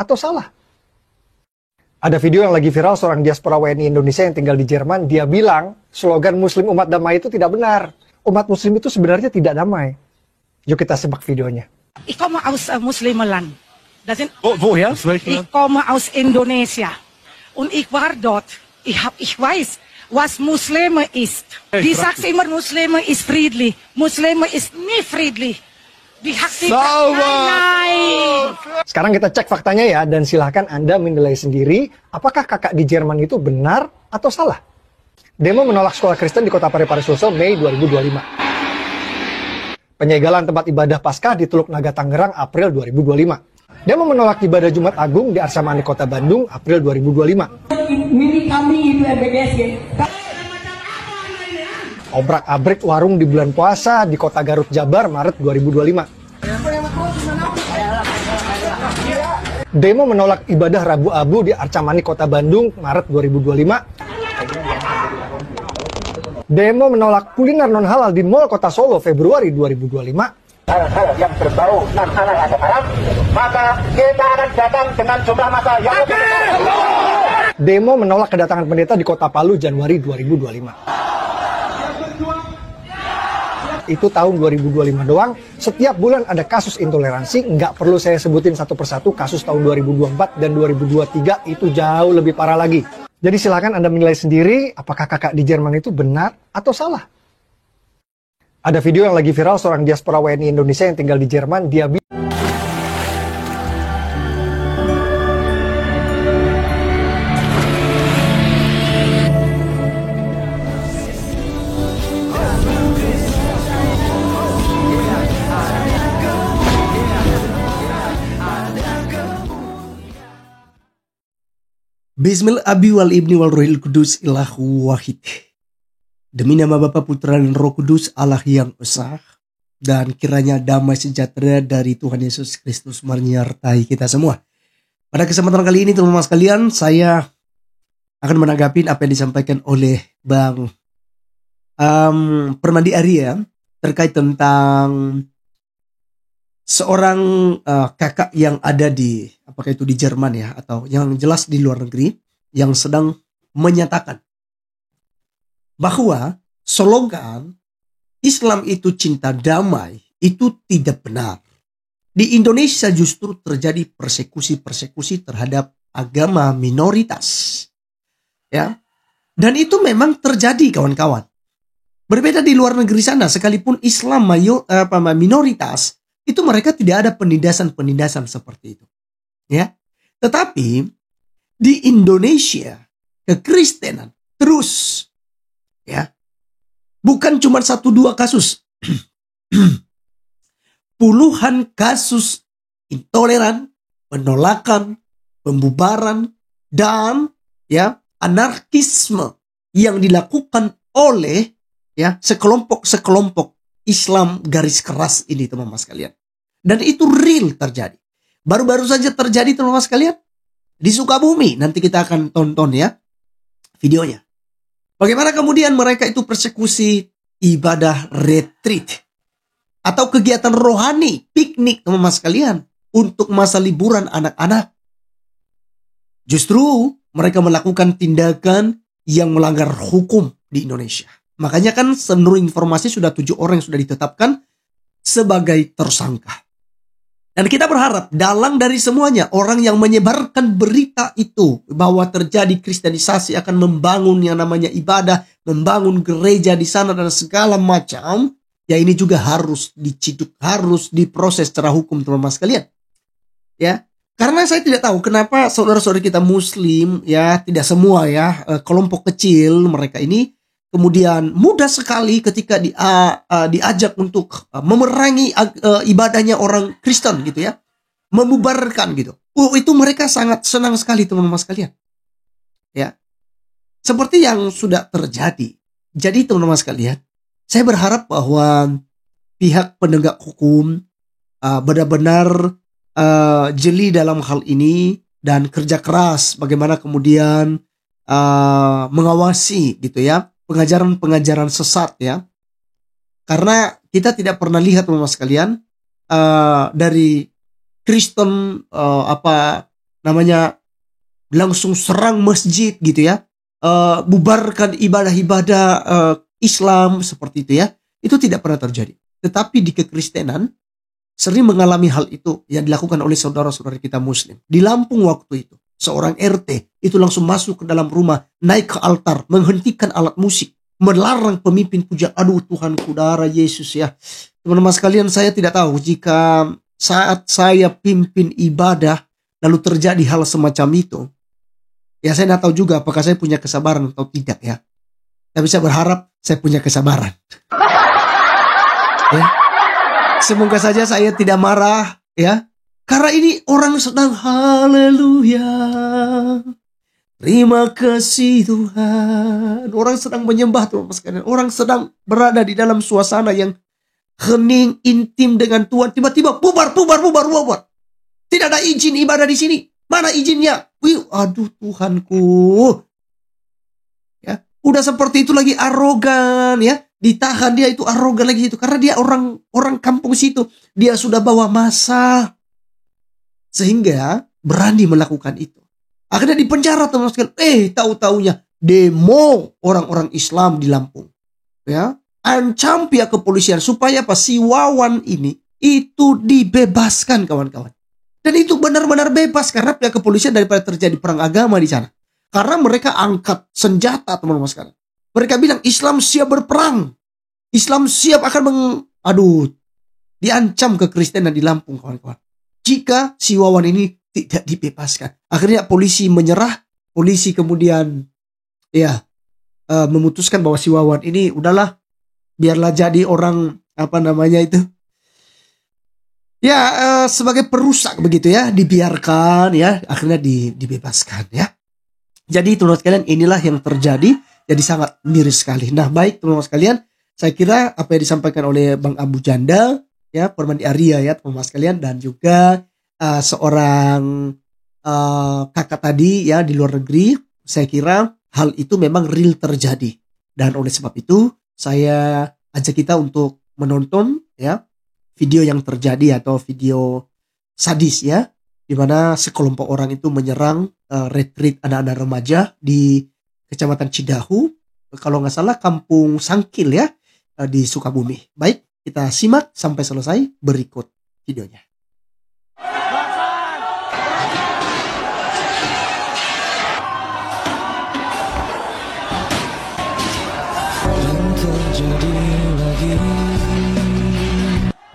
atau salah? Ada video yang lagi viral seorang diaspora WNI Indonesia yang tinggal di Jerman. Dia bilang slogan Muslim umat damai itu tidak benar. Umat Muslim itu sebenarnya tidak damai. Yuk kita simak videonya. Ik kom aus Muslimenland. Dat is Woher? Ik kom aus Indonesia. Und ich war dort. Ich weiß, was Muslime ist. Die sagt immer, Muslime ist friedlich. Muslime ist nie friedlich. Sauber. Sekarang kita cek faktanya ya, dan silahkan Anda menilai sendiri apakah kakak di Jerman itu benar atau salah. Demo menolak sekolah Kristen di kota Parepare Sulsel Mei 2025. Penyegelan tempat ibadah Paskah di Teluk Naga Tangerang April 2025. Demo menolak ibadah Jumat Agung di Arsamani Kota Bandung April 2025. Milik kami itu RBDSG. Obrak-abrik warung di bulan puasa di Kota Garut Jabar Maret 2025. Demo menolak ibadah Rabu Abu di Arcamani Kota Bandung Maret 2025. Demo menolak kuliner non halal di Mall Kota Solo Februari 2025. Hal-hal yang berbau non halal atau haram, maka kita akan datang dengan jumlah massa yang lebih besar. Demo menolak kedatangan pendeta di Kota Palu Januari 2025. Itu tahun 2025 doang. Setiap bulan ada kasus intoleransi. Nggak perlu saya sebutin satu persatu. Kasus tahun 2024 dan 2023 itu jauh lebih parah lagi. Jadi silakan Anda menilai sendiri apakah kakak di Jerman itu benar atau salah. Ada video yang lagi viral seorang diaspora WNI Indonesia yang tinggal di Jerman. Dia Bismillah Abi wal Ibni wal Ruhil Kudus Ilahu Wahid. Demi nama Bapa, Putra dan Roh Kudus Allah yang Esa, dan kiranya damai sejahtera dari Tuhan Yesus Kristus menyertai kita semua. Pada kesempatan kali ini teman-teman sekalian, saya akan menanggapi apa yang disampaikan oleh Bang Permadi Arya terkait tentang seorang kakak yang ada di, apakah itu di Jerman ya, atau yang jelas di luar negeri, yang sedang menyatakan bahwa slogan Islam itu cinta damai itu tidak benar. Di Indonesia justru terjadi persekusi-persekusi terhadap agama minoritas. Ya. Dan itu memang terjadi, kawan-kawan. Berbeda di luar negeri sana, sekalipun Islam minoritas, itu mereka tidak ada penindasan-penindasan seperti itu. Ya. Tetapi di Indonesia kekristenan terus, ya, bukan cuma 1-2 kasus. Puluhan kasus intoleran, penolakan, pembubaran, dan ya anarkisme yang dilakukan oleh ya sekelompok Islam garis keras ini, teman-teman sekalian. Dan itu real terjadi. Baru-baru saja terjadi, teman-teman sekalian, di Sukabumi. Nanti kita akan tonton ya videonya. Bagaimana kemudian mereka itu persekusi ibadah retreat atau kegiatan rohani, piknik, teman-teman sekalian, untuk masa liburan anak-anak. Justru mereka melakukan tindakan yang melanggar hukum di Indonesia. Makanya kan menurut informasi sudah 7 orang yang sudah ditetapkan sebagai tersangka. Dan kita berharap dalang dari semuanya, orang yang menyebarkan berita itu bahwa terjadi kristenisasi, akan membangun yang namanya ibadah, membangun gereja di sana dan segala macam, ya ini juga harus diciduk, harus diproses secara hukum, teman-teman sekalian. Ya, karena saya tidak tahu kenapa saudara-saudara kita Muslim, ya tidak semua ya, kelompok kecil mereka ini kemudian mudah sekali ketika diajak untuk memerangi ibadahnya orang Kristen gitu ya, membubarkan gitu. Itu mereka sangat senang sekali, teman-teman sekalian. Ya, seperti yang sudah terjadi. Jadi teman-teman sekalian, saya berharap bahwa pihak penegak hukum benar-benar jeli dalam hal ini dan kerja keras bagaimana kemudian mengawasi gitu ya pengajaran-pengajaran sesat ya. Karena kita tidak pernah lihat, teman-teman sekalian, dari Kristen namanya langsung serang masjid gitu ya, bubarkan ibadah-ibadah Islam seperti itu ya. Itu tidak pernah terjadi. Tetapi di kekristenan sering mengalami hal itu yang dilakukan oleh saudara-saudara kita Muslim. Di Lampung waktu itu, seorang RT itu langsung masuk ke dalam rumah, naik ke altar, menghentikan alat musik, melarang pemimpin puja. Aduh Tuhanku, darah Yesus ya. Teman-teman sekalian, saya tidak tahu jika saat saya pimpin ibadah lalu terjadi hal semacam itu. Ya saya tidak tahu juga apakah saya punya kesabaran atau tidak ya. Tapi saya berharap saya punya kesabaran. Ya. Semoga saja saya tidak marah ya. Karena ini orang sedang haleluya. Terima kasih Tuhan. Orang sedang menyembah teman-teman sekalian. Orang sedang berada di dalam suasana yang hening, intim dengan Tuhan. Tiba-tiba bubar. Tidak ada izin ibadah di sini. Mana izinnya? Wih, aduh Tuhanku. Ya, udah seperti itu lagi arogan ya. Ditahan dia itu arogan lagi itu. Karena dia orang kampung situ. Dia sudah bawa massa. Sehingga berani melakukan itu. Akhirnya dipenjara teman-teman sekalian. Tahu-taunya demo orang-orang Islam di Lampung. Ya, ancam pihak kepolisian supaya apa? Si Wawan ini itu dibebaskan kawan-kawan. Dan itu benar-benar bebas karena pihak kepolisian daripada terjadi perang agama di sana. Karena mereka angkat senjata teman-teman sekalian. Mereka bilang Islam siap berperang. Islam siap akan diancam kekristenan di Lampung kawan-kawan. Jika si Wawan ini tidak dibebaskan. Akhirnya polisi menyerah. Polisi kemudian memutuskan bahwa si Wawan ini udahlah, biarlah jadi orang sebagai perusak begitu ya, dibiarkan ya, akhirnya dibebaskan ya. Jadi teman-teman sekalian, inilah yang terjadi. Jadi sangat miris sekali. Nah baik teman-teman sekalian, saya kira apa yang disampaikan oleh Bang Abu Janda ya, Permandi Arya ya teman-teman sekalian, dan juga seorang kakak tadi ya di luar negeri, saya kira hal itu memang real terjadi. Dan oleh sebab itu saya ajak kita untuk menonton ya video yang terjadi atau video sadis ya, di mana sekelompok orang itu menyerang retreat anak-anak remaja di Kecamatan Cidahu, kalau nggak salah Kampung Sangkil ya, di Sukabumi. Baik, kita simak sampai selesai berikut videonya.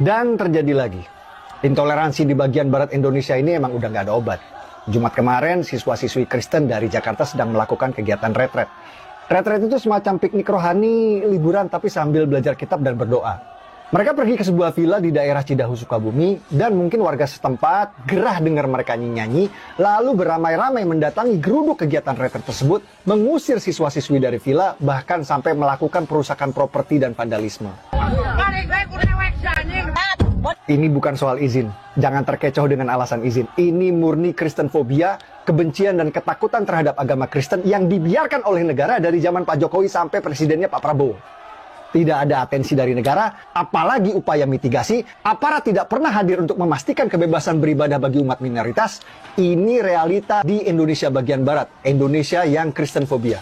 Dan terjadi lagi. Intoleransi di bagian barat Indonesia ini emang udah nggak ada obat. Jumat kemarin, siswa-siswi Kristen dari Jakarta sedang melakukan kegiatan retret. Retret itu semacam piknik rohani, liburan tapi sambil belajar kitab dan berdoa. Mereka pergi ke sebuah villa di daerah Cidahu, Sukabumi, dan mungkin warga setempat gerah dengar mereka nyanyi, lalu beramai-ramai mendatangi geruduk kegiatan retret tersebut, mengusir siswa-siswi dari villa, bahkan sampai melakukan perusakan properti dan vandalisme. Ini bukan soal izin. Jangan terkecoh dengan alasan izin. Ini murni Kristenfobia, kebencian dan ketakutan terhadap agama Kristen yang dibiarkan oleh negara dari zaman Pak Jokowi sampai presidennya Pak Prabowo. Tidak ada atensi dari negara, apalagi upaya mitigasi. Aparat tidak pernah hadir untuk memastikan kebebasan beribadah bagi umat minoritas. Ini realita di Indonesia bagian barat, Indonesia yang Kristenfobia.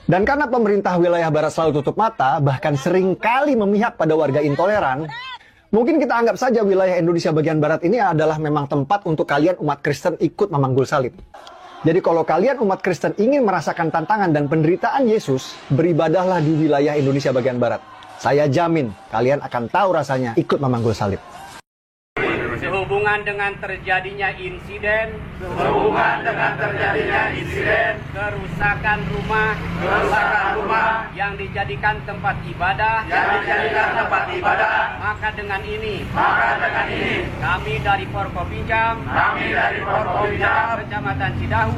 Dan karena pemerintah wilayah barat selalu tutup mata, bahkan seringkali memihak pada warga intoleran, mungkin kita anggap saja wilayah Indonesia bagian barat ini adalah memang tempat untuk kalian umat Kristen ikut memanggul salib. Jadi kalau kalian umat Kristen ingin merasakan tantangan dan penderitaan Yesus, beribadahlah di wilayah Indonesia bagian barat. Saya jamin kalian akan tahu rasanya ikut memanggul salib. Sehubungan dengan terjadinya insiden kerusakan rumah yang dijadikan tempat ibadah, maka dengan ini kami dari Forkopimjam Kecamatan Cidahu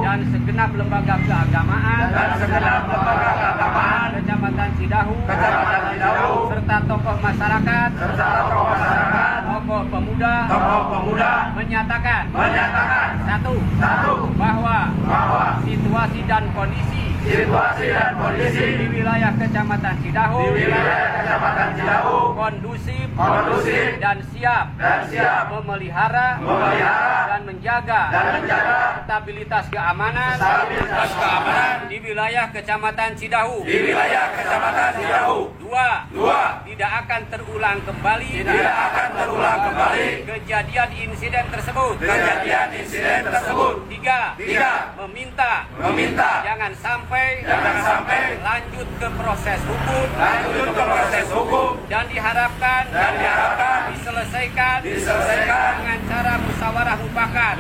dan segenap lembaga keagamaan Kecamatan Cidahu serta tokoh masyarakat, tokoh pemuda menyatakan satu, bahwa situasi dan kondisi di wilayah Kecamatan Cidahu kondusif dan siap memelihara menjaga stabilitas keamanan di wilayah Kecamatan Cidahu. Dua, tidak akan terulang kembali kejadian insiden tersebut. Tiga, meminta jangan sampai lanjut ke proses hukum dan diharapkan diselesaikan dengan cara musyawarah mufakat.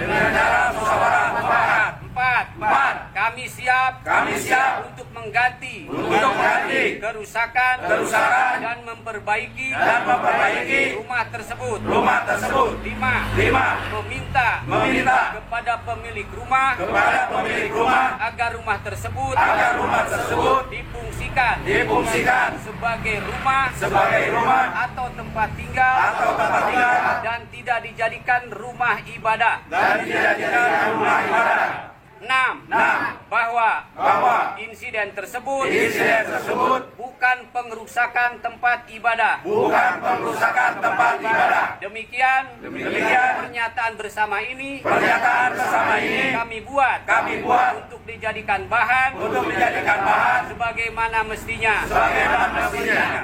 4. Kami siap untuk mengganti kerusakan dan memperbaiki rumah tersebut. 5. Meminta kepada pemilik rumah agar rumah tersebut difungsikan sebagai rumah atau tempat tinggal dan tidak dijadikan rumah ibadah. 6. Bahwa insiden tersebut bukan pengerusakan tempat ibadah. Demikian pernyataan bersama ini kami buat untuk dijadikan bahan sebagaimana mestinya.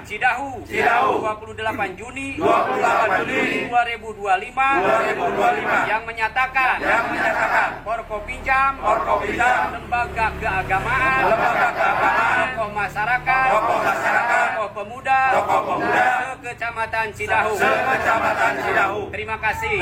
Cidahu 28 Juni 2025 yang menyatakan Forkopimjam, lembaga keagamaan, tokoh masyarakat, tokoh pemuda, Kecamatan Cidahu. Terima kasih.